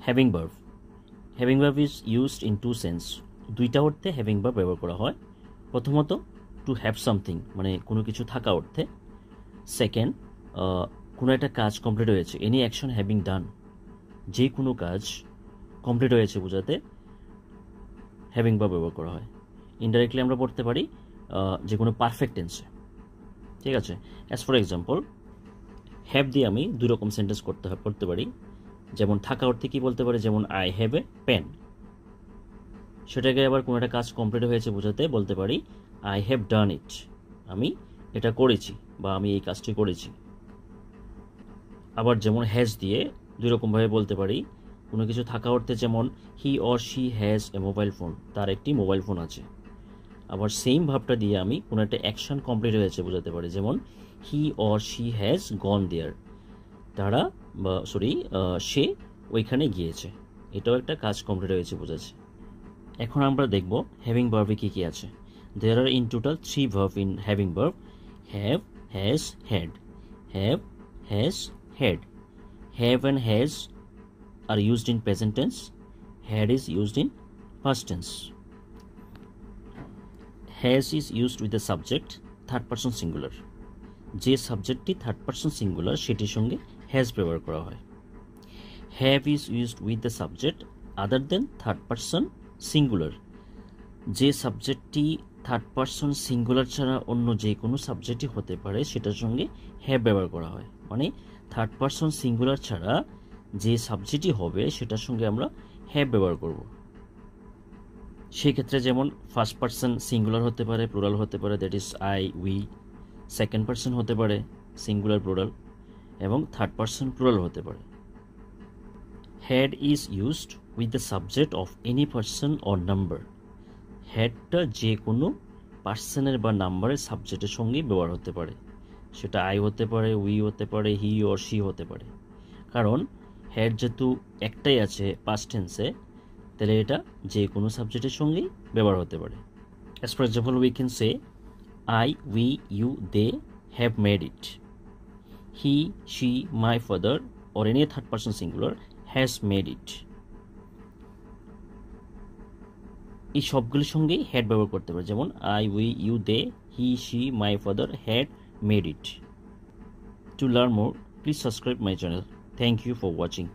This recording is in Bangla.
Having verb. Having verb is used in two sense. দুইটা অর্থে হ্যাভিং ভার্ব ব্যবহার করা হয়। প্রথমত টু হ্যাভ সামথিং, মানে কোনো কিছু থাকা অর্থে। সেকেন্ড, কোনো একটা কাজ কমপ্লিট হয়েছে, এনি অ্যাকশন হ্যাভিং ডান, যে কোনো কাজ কমপ্লিট হয়েছে বোঝাতে হ্যাভিং ভার্ব ব্যবহার করা হয়। ইনডাইরেক্টলি আমরা পড়তে পারি যে কোনো পারফেক্ট টেন্সে। ঠিক আছে, অ্যাজ ফর এক্সাম্পল হ্যাভ দিয়ে আমি দুই রকম সেন্টেন্স করতে পারি। যেমন থাকা অর্থে কী বলতে পারি, যেমন আই হ্যাভ এ পেন। সেটাকে আবার কোনো একটা কাজ কমপ্লিট হয়েছে বোঝাতে বলতে পারি আই হ্যাভ ডান ইট, আমি এটা করেছি বা আমি এই কাজটি করেছি। আবার যেমন হ্যাজ দিয়ে দুই রকমভাবে বলতে পারি। কোনো কিছু থাকা অর্থে যেমন he or she has a mobile phone, তার একটি মোবাইল ফোন আছে। আবার সেম ভাবটা দিয়ে আমি কোনো একটা অ্যাকশন কমপ্লিট হয়েছে বোঝাতে পারি, যেমন he or she has gone there, সে ওইখানে গিয়েছে, এটাও একটা কাজ কমপ্লিট হয়েছে বোঝাচ্ছে। এখন আমরা দেখব হ্যাভিং ভার্বে কী কী আছে। There are in total 3 verb in having verb: have, has, had. Have, has, had. Have and has are used in present tense. Had is used in past tense. Has is used with the subject third person singular. যে সাবজেক্টটি থার্ড পারসন সিঙ্গুলার সেটির সঙ্গে হ্যাজ ব্যবহার করা হয়। Have is used with the subject other than third person singular. যে সাবজেক্টটি থার্ড পারসন সিঙ্গুলার ছাড়া অন্য যে কোনো সাবজেক্টই হতে পারে সেটার সঙ্গে হ্যাভ ব্যবহার করা হয়। মানে থার্ড পারসন সিঙ্গুলার ছাড়া যে সাবজেক্টই হবে সেটার সঙ্গে আমরা হ্যাভ ব্যবহার করব। সেক্ষেত্রে যেমন ফার্স্ট পারসন সিঙ্গুলার হতে পারে, প্লুরাল হতে পারে, that is I, we. Second person হতে পারে সিঙ্গুলার, প্লুরাল, এবং থার্ড পারসন প্লুরাল হতে পারে। Had is used with the subject of any person or number. হ্যাডটা যে কোনো পার্সনের বা নাম্বারের সাবজেক্টের সঙ্গেই ব্যবহার হতে পারে। সেটা আই হতে পারে, উই হতে পারে, হি অর শি হতে পারে। কারণ হ্যাড যেহেতু একটাই আছে পাস্ট টেন্সে, তাহলে এটা যে কোনো সাবজেক্টের সঙ্গেই ব্যবহার হতে পারে। As for example we can say I, we, you, they have made it. He, she, my father or any third person singular has made it. এই সবগুলোর সঙ্গেই হ্যাড ব্যবহার করতে পারে, যেমন I, we, you, they, he, she, my father had made it. To learn more, please subscribe my channel. Thank you for watching.